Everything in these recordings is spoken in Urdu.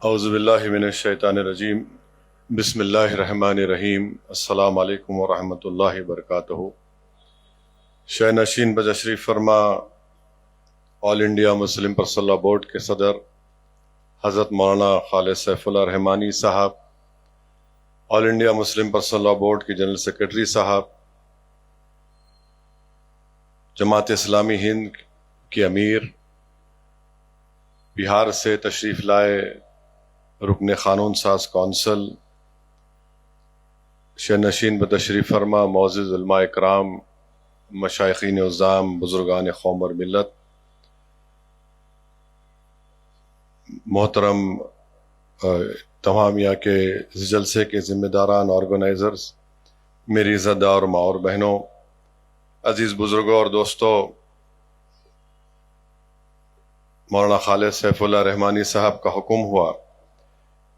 اعوذ باللہ من الشیطان الرجیم بسم اللہ الرحمن الرحیم السلام علیکم ورحمۃ اللہ وبرکاتہ۔ شہ نشین بتشریف فرما All India Muslim Personal Law Board کے صدر حضرت مولانا خالد سیف اللہ رحمانی صاحب، All India Muslim Personal Law Board کے جنرل سیکرٹری صاحب، جماعت اسلامی ہند کے امیر، بہار سے تشریف لائے رکن قانون ساز کونسل، شہ نشین بتشریف فرما معزز علماء اکرام، مشائخین عظام، بزرگان قوم اور ملت، محترم تمام یہاں کے جلسے کے ذمہ داران، آرگنائزرز، میری عزت دار ماں اور بہنوں، عزیز بزرگوں اور دوستوں، مولانا خالد سیف اللہ رحمانی صاحب کا حکم ہوا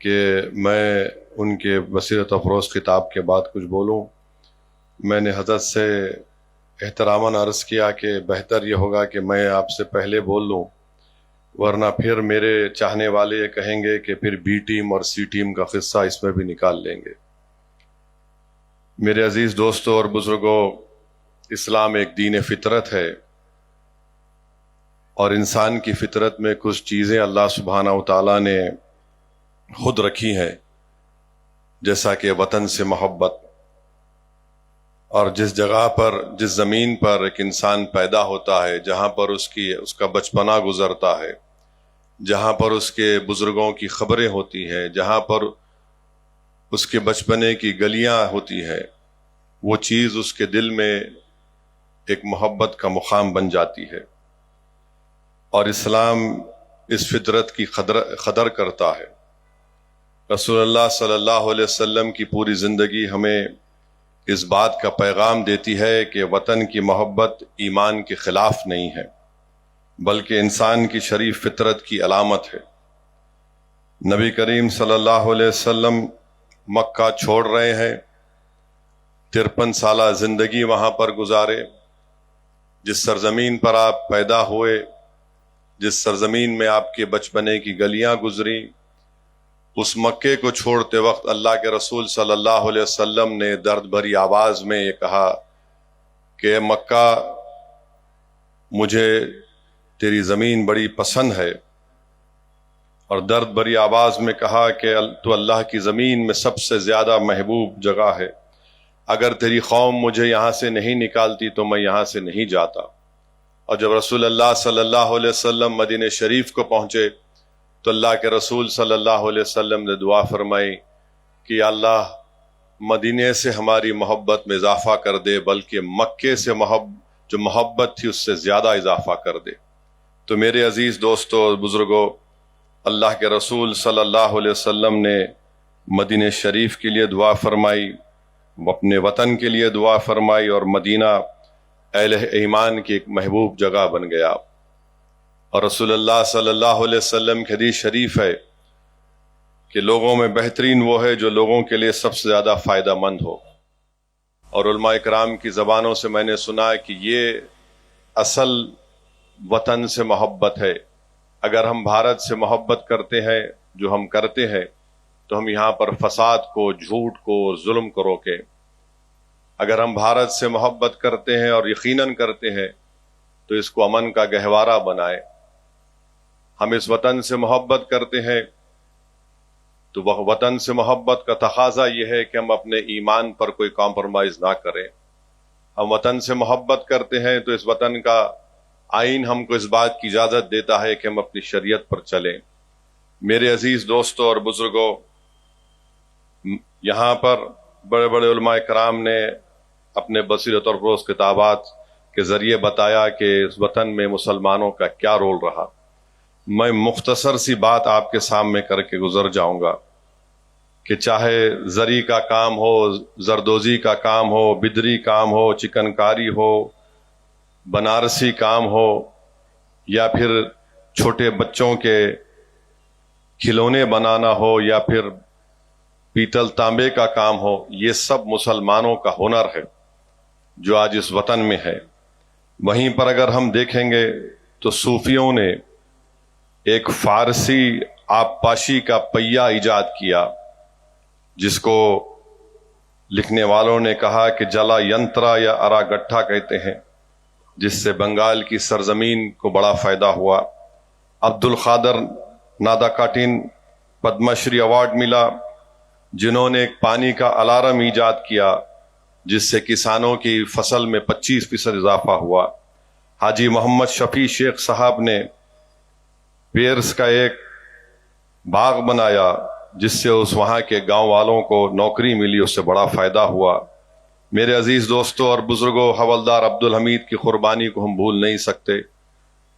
کہ میں ان کے بصیرت افروز خطاب کے بعد کچھ بولوں۔ میں نے حضرت سے احتراماً عرض کیا کہ بہتر یہ ہوگا کہ میں آپ سے پہلے بول لوں، ورنہ پھر میرے چاہنے والے یہ کہیں گے کہ پھر بی ٹیم اور سی ٹیم کا قصہ اس میں بھی نکال لیں گے۔ میرے عزیز دوستوں اور بزرگوں، اسلام ایک دین فطرت ہے، اور انسان کی فطرت میں کچھ چیزیں اللہ سبحانہ و تعالیٰ نے خود رکھی ہیں، جیسا کہ وطن سے محبت، اور جس جگہ پر، جس زمین پر ایک انسان پیدا ہوتا ہے، جہاں پر اس کا بچپنا گزرتا ہے، جہاں پر اس کے بزرگوں کی خبریں ہوتی ہیں، جہاں پر اس کے بچپنے کی گلیاں ہوتی ہیں، وہ چیز اس کے دل میں ایک محبت کا مقام بن جاتی ہے، اور اسلام اس فطرت کی قدر کرتا ہے۔ رسول اللہ صلی اللہ علیہ وسلم کی پوری زندگی ہمیں اس بات کا پیغام دیتی ہے کہ وطن کی محبت ایمان کے خلاف نہیں ہے، بلکہ انسان کی شریف فطرت کی علامت ہے۔ نبی کریم صلی اللہ علیہ وسلم مکہ چھوڑ رہے ہیں، 53 سالہ زندگی وہاں پر گزارے، جس سرزمین پر آپ پیدا ہوئے، جس سرزمین میں آپ کے بچپنے کی گلیاں گزری، اس مکے کو چھوڑتے وقت اللہ کے رسول صلی اللہ علیہ وسلم نے درد بھری آواز میں یہ کہا کہ مکہ، مجھے تیری زمین بڑی پسند ہے، اور درد بھری آواز میں کہا کہ تو اللہ کی زمین میں سب سے زیادہ محبوب جگہ ہے، اگر تیری قوم مجھے یہاں سے نہیں نکالتی تو میں یہاں سے نہیں جاتا۔ اور جب رسول اللہ صلی اللہ علیہ وسلم مدینہ شریف کو پہنچے تو اللہ کے رسول صلی اللہ علیہ وسلم نے دعا فرمائی کہ یا اللہ، مدینے سے ہماری محبت میں اضافہ کر دے، بلکہ مکے سے جو محبت تھی اس سے زیادہ اضافہ کر دے۔ تو میرے عزیز دوستوں اور بزرگوں، اللہ کے رسول صلی اللہ علیہ وسلم نے مدینہ شریف کے لیے دعا فرمائی، اپنے وطن کے لیے دعا فرمائی، اور مدینہ اہل ایمان کی ایک محبوب جگہ بن گیا۔ اور رسول اللہ صلی اللہ علیہ وسلم کی حدیث شریف ہے کہ لوگوں میں بہترین وہ ہے جو لوگوں کے لیے سب سے زیادہ فائدہ مند ہو۔ اور علماء اکرام کی زبانوں سے میں نے سنا ہے کہ یہ اصل وطن سے محبت ہے۔ اگر ہم بھارت سے محبت کرتے ہیں، جو ہم کرتے ہیں، تو ہم یہاں پر فساد کو، جھوٹ کو، ظلم کو روکیں۔ اگر ہم بھارت سے محبت کرتے ہیں اور یقیناً کرتے ہیں تو اس کو امن کا گہوارہ بنائیں۔ ہم اس وطن سے محبت کرتے ہیں تو وطن سے محبت کا تقاضا یہ ہے کہ ہم اپنے ایمان پر کوئی کمپرومائز نہ کریں۔ ہم وطن سے محبت کرتے ہیں تو اس وطن کا آئین ہم کو اس بات کی اجازت دیتا ہے کہ ہم اپنی شریعت پر چلیں۔ میرے عزیز دوستوں اور بزرگوں، یہاں پر بڑے بڑے علماء کرام نے اپنے بصیرت اور فروز کتابات کے ذریعے بتایا کہ اس وطن میں مسلمانوں کا کیا رول رہا۔ میں مختصر سی بات آپ کے سامنے کر کے گزر جاؤں گا کہ چاہے زری کا کام ہو، زردوزی کا کام ہو، بدری کام ہو، چکن کاری ہو، بنارسی کام ہو، یا پھر چھوٹے بچوں کے کھلونے بنانا ہو، یا پھر پیتل تانبے کا کام ہو، یہ سب مسلمانوں کا ہنر ہے جو آج اس وطن میں ہے۔ وہیں پر اگر ہم دیکھیں گے تو صوفیوں نے ایک فارسی آبپاشی کا پہیہ ایجاد کیا، جس کو لکھنے والوں نے کہا کہ جلا ینترا یا ارا گٹھا کہتے ہیں، جس سے بنگال کی سرزمین کو بڑا فائدہ ہوا۔ عبد القادر نادا کاٹن پدم شری ایوارڈ ملا، جنہوں نے ایک پانی کا الارم ایجاد کیا جس سے کسانوں کی فصل میں 25% اضافہ ہوا۔ حاجی محمد شفیع شیخ صاحب نے پیرس کا ایک باغ بنایا جس سے اس وہاں کے گاؤں والوں کو نوکری ملی، اس سے بڑا فائدہ ہوا۔ میرے عزیز دوستوں اور بزرگوں، حوالدار عبدالحمید کی قربانی کو ہم بھول نہیں سکتے۔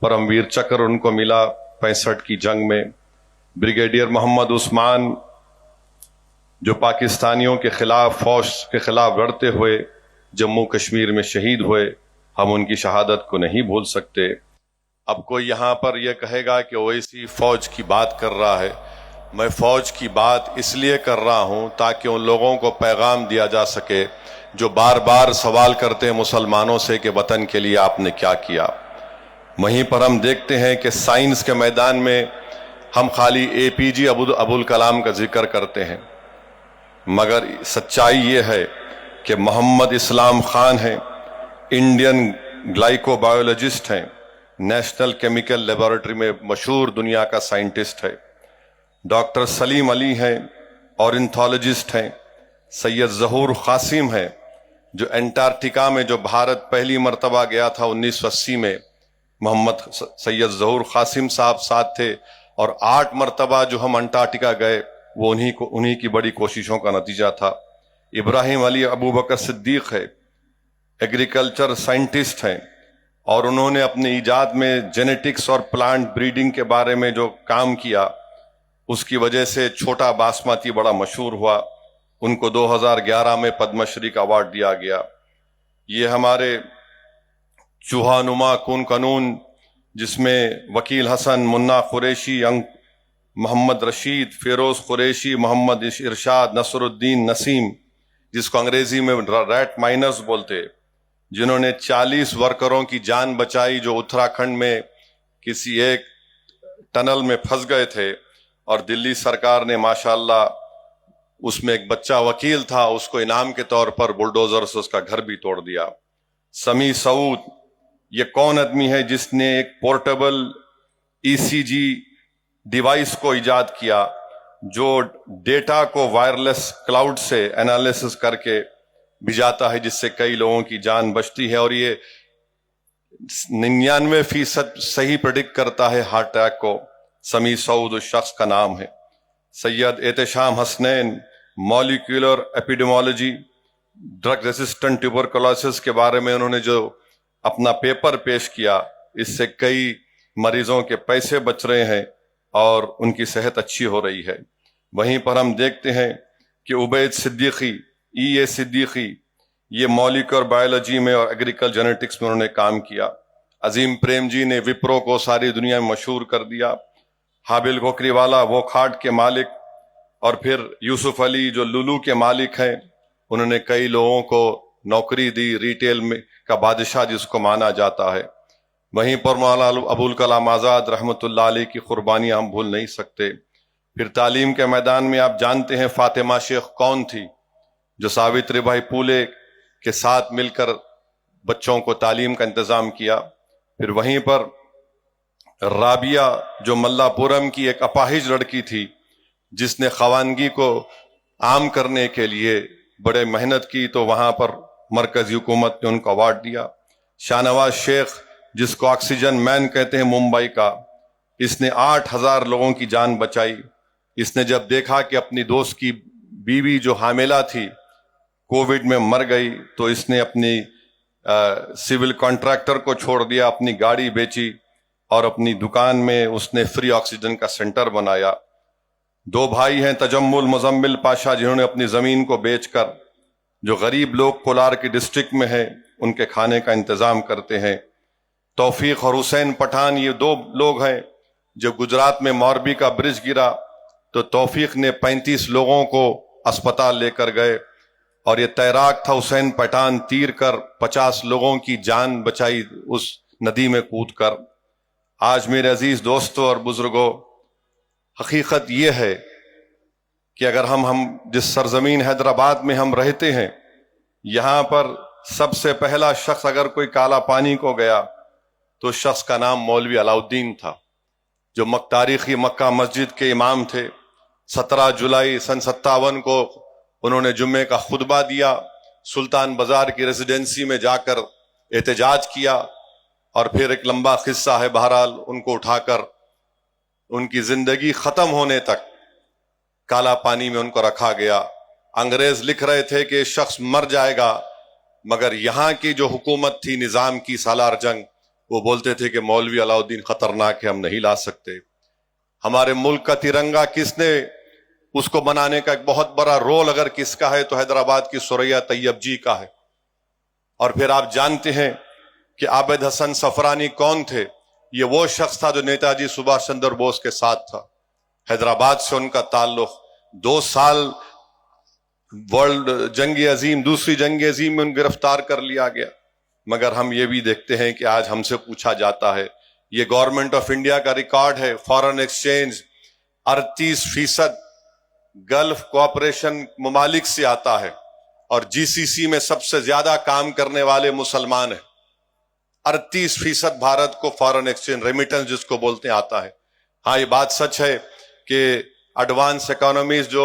پرم ویر چکر ان کو ملا 65 کی جنگ میں۔ بریگیڈیئر محمد عثمان جو پاکستانیوں کے خلاف فوج کے خلاف لڑتے ہوئے جموں کشمیر میں شہید ہوئے، ہم ان کی شہادت کو نہیں بھول سکتے۔ اب کوئی یہاں پر یہ کہے گا کہ اویسی فوج کی بات کر رہا ہے۔ میں فوج کی بات اس لیے کر رہا ہوں تاکہ ان لوگوں کو پیغام دیا جا سکے جو بار بار سوال کرتے ہیں مسلمانوں سے کہ وطن کے لیے آپ نے کیا کیا۔ وہیں پر ہم دیکھتے ہیں کہ سائنس کے میدان میں ہم خالی اے پی جے ابوالکلام کا ذکر کرتے ہیں، مگر سچائی یہ ہے کہ محمد اسلام خان ہیں، انڈین گلائکو بایولوجسٹ ہیں، نیشنل کیمیکل لیبارٹری میں مشہور دنیا کا سائنٹسٹ ہے۔ ڈاکٹر سلیم علی ہیں، اورنتھولوجسٹ ہیں۔ سید ظہور قاسم ہیں جو انٹارکٹیکا میں جو بھارت پہلی مرتبہ گیا تھا 1980 میں، محمد سید ظہور قاسم صاحب ساتھ تھے، اور 8 مرتبہ جو ہم انٹارکٹیکا گئے وہ انہی کی بڑی کوششوں کا نتیجہ تھا۔ ابراہیم علی ابوبکر صدیق ہے، ایگریکلچر سائنٹسٹ ہیں، اور انہوں نے اپنے ایجاد میں جینیٹکس اور پلانٹ بریڈنگ کے بارے میں جو کام کیا اس کی وجہ سے چھوٹا باسمتی بڑا مشہور ہوا۔ ان کو 2011 میں پدم شری کا ایوارڈ دیا گیا۔ یہ ہمارے چوہا نما کون قانون، جس میں وکیل حسن، منا قریشی، محمد رشید، فیروز قریشی، محمد ارشاد، نصر الدین نسیم، جس کو انگریزی میں ریٹ مائنرز بولتے، جنہوں نے 40 ورکروں کی جان بچائی جو اتراکھنڈ میں کسی ایک ٹنل میں پھنس گئے تھے، اور دلی سرکار نے ماشاءاللہ اس میں ایک بچہ وکیل تھا، اس کو انعام کے طور پر بلڈوزر سے اس کا گھر بھی توڑ دیا۔ سمیع سعود، یہ کون آدمی ہے جس نے ایک پورٹیبل ECG ڈیوائس کو ایجاد کیا جو ڈیٹا کو وائرلیس کلاؤڈ سے انالیسس کر کے بھیجاتا ہے، جس سے کئی لوگوں کی جان بچتی ہے، اور یہ 99% صحیح پریڈکٹ کرتا ہے ہارٹ اٹیک کو۔ سمیع سعود اس شخص کا نام ہے۔ Syed Ehtesham Hasnain, molecular epidemiology, drug resistant tuberculosis کے بارے میں انہوں نے جو اپنا پیپر پیش کیا، اس سے کئی مریضوں کے پیسے بچ رہے ہیں اور ان کی صحت اچھی ہو رہی ہے۔ وہیں پر ہم دیکھتے ہیں کہ عبید صدیقی، اے صدیقی، یہ مولیکولر بایولوجی میں اور ایگریکل جینیٹکس میں انہوں نے کام کیا۔ عظیم پریم جی نے وپرو کو ساری دنیا میں مشہور کر دیا۔ حابل کوکری والا وہ کھاٹ کے مالک، اور پھر یوسف علی جو لولو کے مالک ہیں، انہوں نے کئی لوگوں کو نوکری دی، ریٹیل میں کا بادشاہ جس کو مانا جاتا ہے۔ وہیں پر مولانا ابوالکلام آزاد رحمۃ اللہ علیہ کی قربانیاں ہم بھول نہیں سکتے۔ پھر تعلیم کے میدان میں آپ جانتے ہیں فاطمہ شیخ کون تھی، جو ساوتری بائی پھولے کے ساتھ مل کر بچوں کو تعلیم کا انتظام کیا۔ پھر وہیں پر رابعہ جو ملا پورم کی ایک اپاہج لڑکی تھی، جس نے خواندگی کو عام کرنے کے لیے بڑے محنت کی، تو وہاں پر مرکزی حکومت نے ان کو ایوارڈ دیا۔ شاہ نواز شیخ، جس کو آکسیجن مین کہتے ہیں ممبئی کا، اس نے 8000 لوگوں کی جان بچائی۔ اس نے جب دیکھا کہ اپنی دوست کی بیوی جو حاملہ تھی کووڈ میں مر گئی، تو اس نے اپنی سول کانٹریکٹر کو چھوڑ دیا، اپنی گاڑی بیچی، اور اپنی دکان میں اس نے فری آکسیجن کا سینٹر بنایا۔ 2 بھائی ہیں تجمل مزمل پاشا، جنہوں نے اپنی زمین کو بیچ کر جو غریب لوگ کولار کی ڈسٹرکٹ میں ہیں ان کے کھانے کا انتظام کرتے ہیں۔ توفیق اور حسین پٹھان، یہ 2 لوگ ہیں جو گجرات میں موربی کا برج گرا تو توفیق نے 35 لوگوں کو اسپتال لے کر گئے، اور یہ تیراک تھا حسین پٹھان، تیر کر 50 لوگوں کی جان بچائی اس ندی میں کود کر۔ آج میرے عزیز دوستوں اور بزرگوں، حقیقت یہ ہے کہ اگر ہم جس سرزمین حیدرآباد میں ہم رہتے ہیں، یہاں پر سب سے پہلا شخص اگر کوئی کالا پانی کو گیا تو شخص کا نام مولوی علاؤ الدین تھا، جو تاریخی مکہ مسجد کے امام تھے۔ 17 جولائی سن 57 کو انہوں نے جمعے کا خطبہ دیا، سلطان بازار کی ریزیڈنسی میں جا کر احتجاج کیا، اور پھر ایک لمبا قصہ ہے۔ بہرحال ان کو اٹھا کر ان کی زندگی ختم ہونے تک کالا پانی میں ان کو رکھا گیا۔ انگریز لکھ رہے تھے کہ شخص مر جائے گا، مگر یہاں کی جو حکومت تھی نظام کی سالار جنگ، وہ بولتے تھے کہ مولوی علاؤ الدین خطرناک ہے، ہم نہیں لا سکتے۔ ہمارے ملک کا ترنگا کس نے اس کو بنانے کا ایک بہت بڑا رول اگر کس کا ہے تو حیدرآباد کی ثریا طیب جی کا ہے۔ اور پھر آپ جانتے ہیں کہ عابد حسن صفرانی کون تھے؟ یہ وہ شخص تھا جو نیتا جی سبھاش چندر بوس کے ساتھ تھا۔ حیدرآباد سے ان کا تعلق، 2 سال ورلڈ جنگ عظیم، دوسری جنگ عظیم میں ان گرفتار کر لیا گیا۔ مگر ہم یہ بھی دیکھتے ہیں کہ آج ہم سے پوچھا جاتا ہے، یہ گورنمنٹ آف انڈیا کا ریکارڈ ہے، فارن ایکسچینج 38% گلف کوآپریشن ممالک سے آتا ہے، اور جی سی سی میں سب سے زیادہ کام کرنے والے مسلمان ہیں۔ 38% بھارت کو فارن ایکسچینج ریمیٹنس جس کو بولتے ہیں آتا ہے۔ ہاں، یہ بات سچ ہے کہ ایڈوانس اکانومیز جو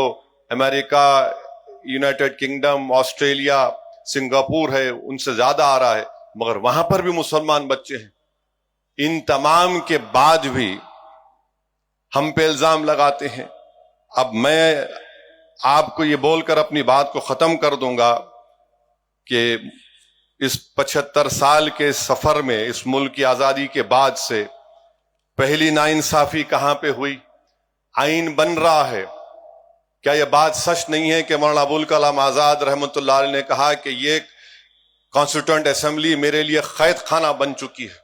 امریکہ، یونائٹڈ کنگڈم، آسٹریلیا، سنگاپور ہے، ان سے زیادہ آ رہا ہے، مگر وہاں پر بھی مسلمان بچے ہیں۔ ان تمام کے بعد بھی ہم پہ الزام لگاتے ہیں۔ اب میں آپ کو یہ بول کر اپنی بات کو ختم کر دوں گا کہ اس 75 سال کے سفر میں، اس ملک کی آزادی کے بعد سے پہلی ناانصافی کہاں پہ ہوئی؟ آئین بن رہا ہے۔ کیا یہ بات سچ نہیں ہے کہ مولانا ابوالکلام آزاد رحمۃ اللہ علیہ نے کہا کہ یہ کانسٹیٹیوئنٹ اسمبلی میرے لیے قید خانہ بن چکی ہے؟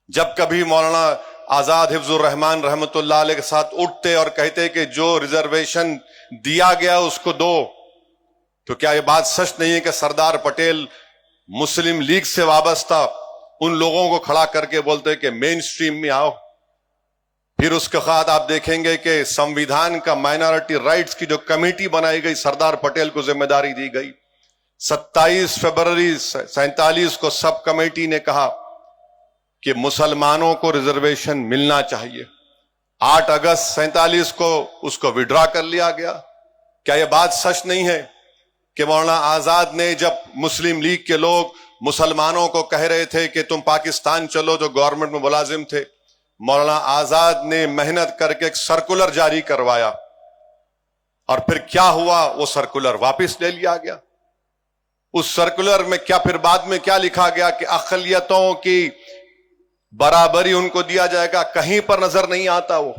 جب کبھی مولانا آزاد حفظ الرحمان رحمۃ اللہ علیہ کے ساتھ اٹھتے اور کہتے کہ جو ریزرویشن دیا گیا اس کو دو، تو کیا یہ بات سچ نہیں ہے کہ سردار پٹیل مسلم لیگ سے وابستہ ان لوگوں کو کھڑا کر کے بولتے کہ مین سٹریم میں آؤ؟ پھر اس کے بعد آپ دیکھیں گے کہ سمویدھان کا مائنارٹی رائٹس کی جو کمیٹی بنائی گئی، سردار پٹیل کو ذمہ داری دی گئی۔ 27 فروری 47 کو سب کمیٹی نے کہا کہ مسلمانوں کو ریزرویشن ملنا چاہیے۔ 8 اگست 47 کو اس کو وڈرا کر لیا گیا۔ کیا یہ بات سچ نہیں ہے کہ مولانا آزاد نے جب مسلم لیگ کے لوگ مسلمانوں کو کہہ رہے تھے کہ تم پاکستان چلو، جو گورنمنٹ میں ملازم تھے، مولانا آزاد نے محنت کر کے ایک سرکولر جاری کروایا، اور پھر کیا ہوا؟ وہ سرکولر واپس لے لیا گیا۔ اس سرکولر میں کیا پھر بعد میں کیا لکھا گیا کہ اقلیتوں کی برابری ان کو دیا جائے گا؟ کہیں پر نظر نہیں آتا وہ۔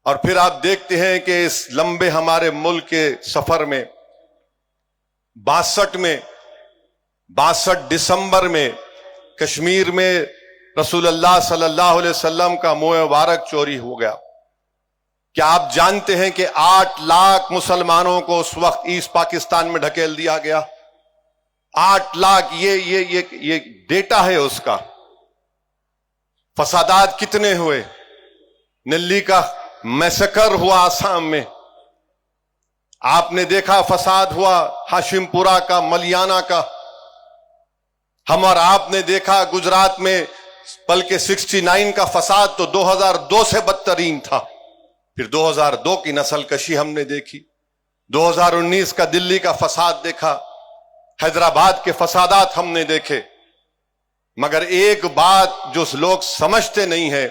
اور پھر آپ دیکھتے ہیں کہ اس لمبے ہمارے ملک کے سفر میں 62 دسمبر میں کشمیر میں رسول اللہ صلی اللہ علیہ وسلم کا منہ مبارک چوری ہو گیا۔ کیا آپ جانتے ہیں کہ 8 لاکھ مسلمانوں کو اس وقت ایسٹ پاکستان میں ڈھکیل دیا گیا؟ 8 لاکھ، یہ ڈیٹا ہے اس کا۔ فسادات کتنے ہوئے؟ نلی کا میسکر ہوا آسام میں، آپ نے دیکھا فساد ہوا ہاشم پورہ کا، ملیانہ کا۔ ہم اور آپ نے دیکھا گجرات میں، بلکہ 69 کا فساد تو 2002 سے بدترین تھا۔ پھر 2002 کی نسل کشی ہم نے دیکھی، 2019 کا دلی کا فساد دیکھا، حیدرآباد کے فسادات ہم نے دیکھے۔ مگر ایک بات جو لوگ سمجھتے نہیں ہے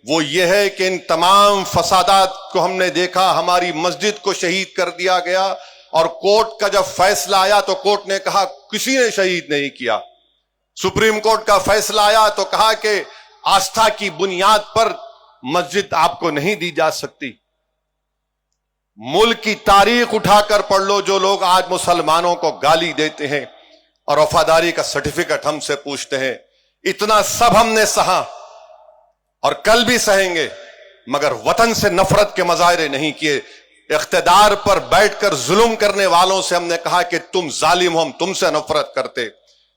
وہ یہ ہے کہ ان تمام فسادات کو ہم نے دیکھا، ہماری مسجد کو شہید کر دیا گیا، اور کورٹ کا جب فیصلہ آیا تو کورٹ نے کہا کسی نے شہید نہیں کیا۔ سپریم کورٹ کا فیصلہ آیا تو کہا کہ آستھا کی بنیاد پر مسجد آپ کو نہیں دی جا سکتی۔ ملک کی تاریخ اٹھا کر پڑھ لو، جو لوگ آج مسلمانوں کو گالی دیتے ہیں اور وفاداری کا سرٹیفکیٹ ہم سے پوچھتے ہیں، اتنا سب ہم نے سہا اور کل بھی سہیں گے، مگر وطن سے نفرت کے مظاہرے نہیں کیے۔ اقتدار پر بیٹھ کر ظلم کرنے والوں سے ہم نے کہا کہ تم ظالم ہو، ہم تم سے نفرت کرتے۔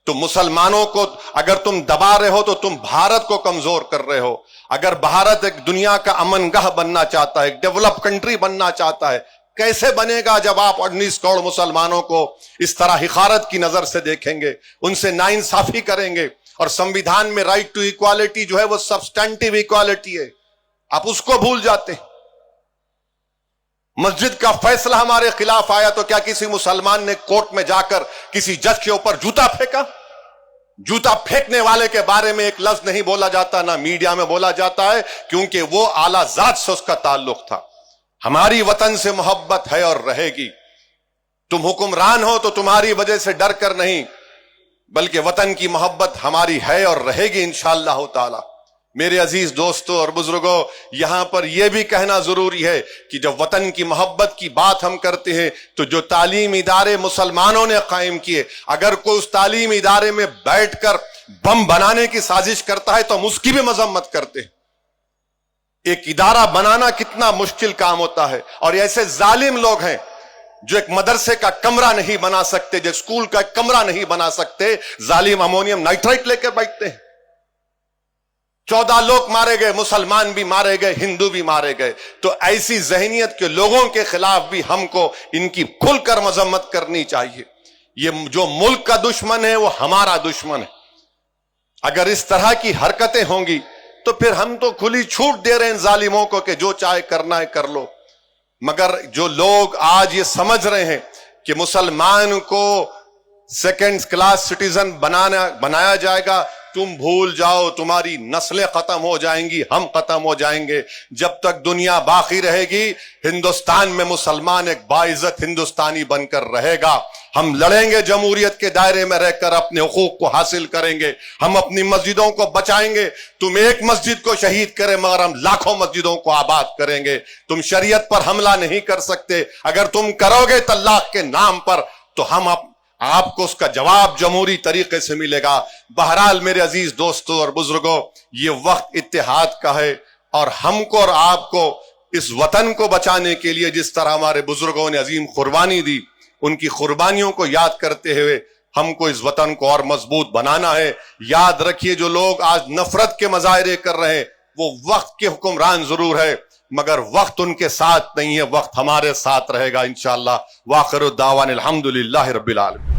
تو مسلمانوں کو اگر تم دبا رہے ہو تو تم بھارت کو کمزور کر رہے ہو. اگر بھارت ایک دنیا کا امن گاہ بننا چاہتا ہے, ایک ڈیولپ کنٹری بننا چاہتا ہے, کیسے بنے گا جب آپ 19 کروڑ مسلمانوں کو اس طرح حقارت کی نظر سے دیکھیں گے, ان سے ناانصافی کریں گے. اور سمویدھان میں رائٹ ٹو ایکوالٹی جو ہے وہ سبسٹینٹیو ایکوالٹی ہے, آپ اس کو بھول جاتے ہیں. مسجد کا فیصلہ ہمارے خلاف آیا تو کیا کسی مسلمان نے کورٹ میں جا کر کسی جج کے اوپر جوتا پھینکا؟ جوتا پھینکنے والے کے بارے میں ایک لفظ نہیں بولا جاتا, نہ میڈیا میں بولا جاتا ہے, کیونکہ وہ اعلیٰ ذات سے اس کا تعلق تھا. ہماری وطن سے محبت ہے اور رہے گی. تم حکمران ہو تو تمہاری وجہ سے ڈر کر نہیں, بلکہ وطن کی محبت ہماری ہے اور رہے گی انشاءاللہ تعالی. میرے عزیز دوستوں اور بزرگوں, یہاں پر یہ بھی کہنا ضروری ہے کہ جب وطن کی محبت کی بات ہم کرتے ہیں تو جو تعلیم ادارے مسلمانوں نے قائم کیے, اگر کوئی اس تعلیم ادارے میں بیٹھ کر بم بنانے کی سازش کرتا ہے تو ہم اس کی بھی مذمت کرتے ہیں. ایک ادارہ بنانا کتنا مشکل کام ہوتا ہے, اور ایسے ظالم لوگ ہیں جو ایک مدرسے کا کمرہ نہیں بنا سکتے, جو اسکول کا کمرہ نہیں بنا سکتے, ظالم امونیم نائٹرائٹ لے کے بیٹھتے ہیں. 14 لوگ مارے گئے, مسلمان بھی مارے گئے, ہندو بھی مارے گئے. تو ایسی ذہنیت کے لوگوں کے خلاف بھی ہم کو ان کی کھل کر مذمت کرنی چاہیے. یہ جو ملک کا دشمن ہے وہ ہمارا دشمن ہے. اگر اس طرح کی حرکتیں ہوں گی تو پھر ہم تو کھلی چھوٹ دے رہے ہیں ظالموں کو کہ جو چاہے کرنا ہے کر لو. مگر جو لوگ آج یہ سمجھ رہے ہیں کہ مسلمان کو سیکنڈ کلاس سٹیزن بنایا جائے گا, تم بھول جاؤ, تمہاری نسلیں ختم ہو جائیں گی, ہم ختم ہو جائیں گے. جب تک دنیا باقی رہے گی ہندوستان میں مسلمان ایک باعزت ہندوستانی بن کر رہے گا. ہم لڑیں گے, جمہوریت کے دائرے میں رہ کر اپنے حقوق کو حاصل کریں گے, ہم اپنی مسجدوں کو بچائیں گے. تم ایک مسجد کو شہید کرے مگر ہم لاکھوں مسجدوں کو آباد کریں گے. تم شریعت پر حملہ نہیں کر سکتے, اگر تم کرو گے طلاق کے نام پر تو ہم آپ کو اس کا جواب جمہوری طریقے سے ملے گا. بہرحال میرے عزیز دوستوں اور بزرگوں, یہ وقت اتحاد کا ہے, اور ہم کو اور آپ کو اس وطن کو بچانے کے لیے جس طرح ہمارے بزرگوں نے عظیم قربانی دی, ان کی قربانیوں کو یاد کرتے ہوئے ہم کو اس وطن کو اور مضبوط بنانا ہے. یاد رکھیے, جو لوگ آج نفرت کے مظاہرے کر رہے ہیں وہ وقت کے حکمران ضرور ہے, مگر وقت ان کے ساتھ نہیں ہے, وقت ہمارے ساتھ رہے گا انشاءاللہ. وآخر الدعوان الحمدللہ رب العالمین.